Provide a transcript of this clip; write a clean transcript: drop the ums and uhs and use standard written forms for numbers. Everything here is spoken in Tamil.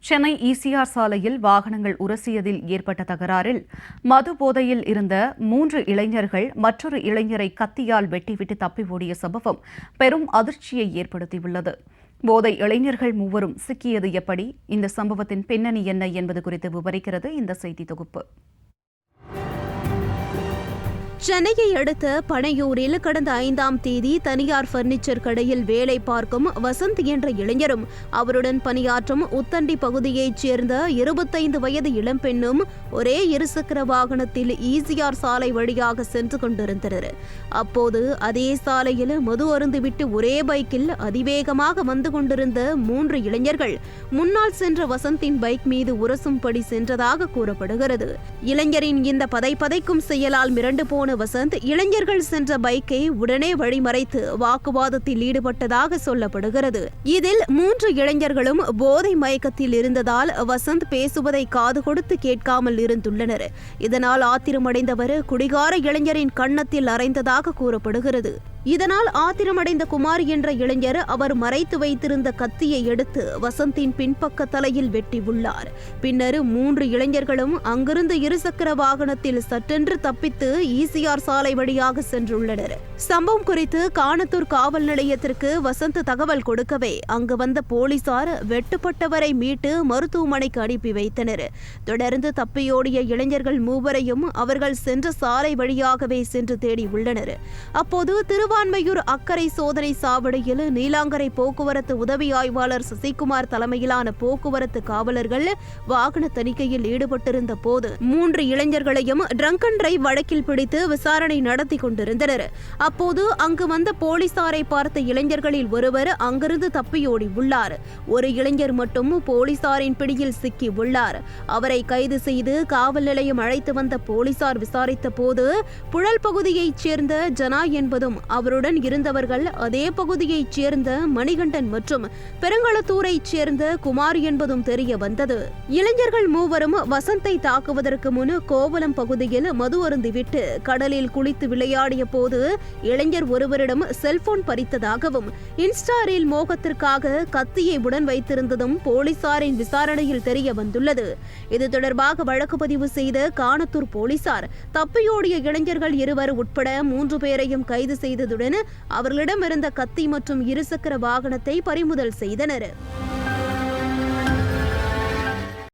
சென்னை ஈசிஆர் சாலையில் வாகனங்கள் உரசியதில் ஏற்பட்ட தகராறில் மது போதையில் இருந்த 3 இளைஞர்கள் மற்றொரு இளைஞரை கத்தியால் வெட்டிவிட்டு தப்பி ஓடிய சம்பவம் பெரும் அதிர்ச்சியை ஏற்படுத்தியுள்ளது. போதை இளைஞர்கள் மூவரும் சிக்கியது எப்படி, இந்த சம்பவத்தின் பின்னணி என்ன என்பது குறித்து விவரிக்கிறது இந்த செய்தி தொகுப்பு. சென்னையை அடுத்த பனையூரில் கடந்த 5ஆம் தேதி தனியார் பர்னிச்சர் கடையில் வேலை பார்க்கும் வசந்த் என்ற இளைஞரும் அவருடன் பணியாற்றும் உத்தண்டி பகுதியைச் சேர்ந்த 25 வயது இளம்பெண்ணும் ஒரே இருசக்கர வாகனத்தில் ஈசிஆர் சாலை வழியாக சென்று கொண்டிருந்தனர். அப்போது அதே சாலையில் மது அருந்துவிட்டு ஒரே பைக்கில் அதிவேகமாக வந்து கொண்டிருந்த 3 இளைஞர்கள் முன்னால் சென்ற வசந்தின் பைக் மீது உரசும்படி சென்றதாக கூறப்படுகிறது. இளைஞரின் இந்த பதைக்கும் செயலால் மிரண்டு போன வசந்த் இளைஞர்கள் சென்ற பைக்கை உடனே வழிமறைத்து வாக்குவாதத்தில் ஈடுபட்டதாக சொல்லப்படுகிறது. இதில் 3 இளைஞர்களும் போதை மயக்கத்தில் இருந்ததால் வசந்த் பேசுவதை காது கொடுத்து கேட்காமல் இருந்துள்ளனர். இதனால் ஆத்திரமடைந்தவர் குடிகார இளைஞரின் கன்னத்தில் அறைந்ததாக கூறப்படுகிறது. இதனால் ஆத்திரமடைந்த குமார் என்ற இளைஞர் அவர் மறைத்து வைத்திருந்த கத்தியை எடுத்து வசந்தின் பின்பக்க தலையில் வெட்டி உள்ளார். பின்னர் 3 இளைஞர்களும் அங்கிருந்து இருசக்கர வாகனத்தில் சட்டென்று தப்பித்து ஈசிஆர் சாலை வழியாக சென்றுள்ளனர். சம்பவம் குறித்து காணத்தூர் காவல் நிலையத்திற்கு வசந்த் தகவல் கொடுக்கவே அங்கு வந்த போலீசார் வெட்டுப்பட்டவரை மீட்டு மருத்துவமனைக்கு அனுப்பி வைத்தனர். தொடர்ந்து தப்பியோடிய இளைஞர்கள் மூவரையும் அவர்கள் சென்ற சாலை வழியாகவே சென்று தேடியுள்ளனர். அப்போது திருவான்மையூர் அக்கரை சோதனை சாவடியில் நீலாங்கரை போக்குவரத்து உதவி ஆய்வாளர் சசிகுமார் தலைமையிலான போக்குவரத்து காவலர்கள் வாகன தணிக்கையில் ஈடுபட்டிருந்த போது 3 இளைஞர்களையும் ட்ரங்க் அண்ட் டிரைவ் வழக்கில் பிடித்து விசாரணை நடத்தி கொண்டிருந்தனர். அப்போது அங்கு வந்த போலீசாரை பார்த்த இளைஞர்களில் ஒருவர் அங்கிருந்து தப்பியோடி உள்ளார். ஒரு இளைஞர் மட்டும் போலீசாரின் பிடியில் சிக்கி உள்ளார். அவரை கைது செய்து காவல் நிலையம் அழைத்து வந்த போலீசார் விசாரித்த போது புழல் பகுதியைச் சேர்ந்த ஜனா என்பதும் அவருடன் இருந்தவர்கள் அதே பகுதியைச் சேர்ந்த மணிகண்டன் மற்றும் பெருங்களத்தூரைச் சேர்ந்த குமார் என்பதும் தெரிய வந்தது. இளைஞர்கள் மூவரும் வசந்தை தாக்குவதற்கு முன் கோவலம் பகுதியில் மது அருந்திவிட்டு கடலில் குளித்து விளையாடிய போது இளைஞர் ஒருவரிடம் செல்போன் பறித்ததாகவும் இன்ஸ்டா ரீல் மோகத்திற்காக கத்தியை உடன் வைத்திருந்ததும் போலீசாரின் விசாரணையில் தெரிய வந்துள்ளது. இது தொடர்பாக வழக்கு பதிவு செய்த காணத்தூர் போலீசார் தப்பியோடிய இளைஞர்கள் 2 உட்பட 3 பேரையும் கைது செய்ததுடன் அவர்களிடம் இருந்த கத்தி மற்றும் இருசக்கர வாகனத்தை பறிமுதல் செய்தனர்.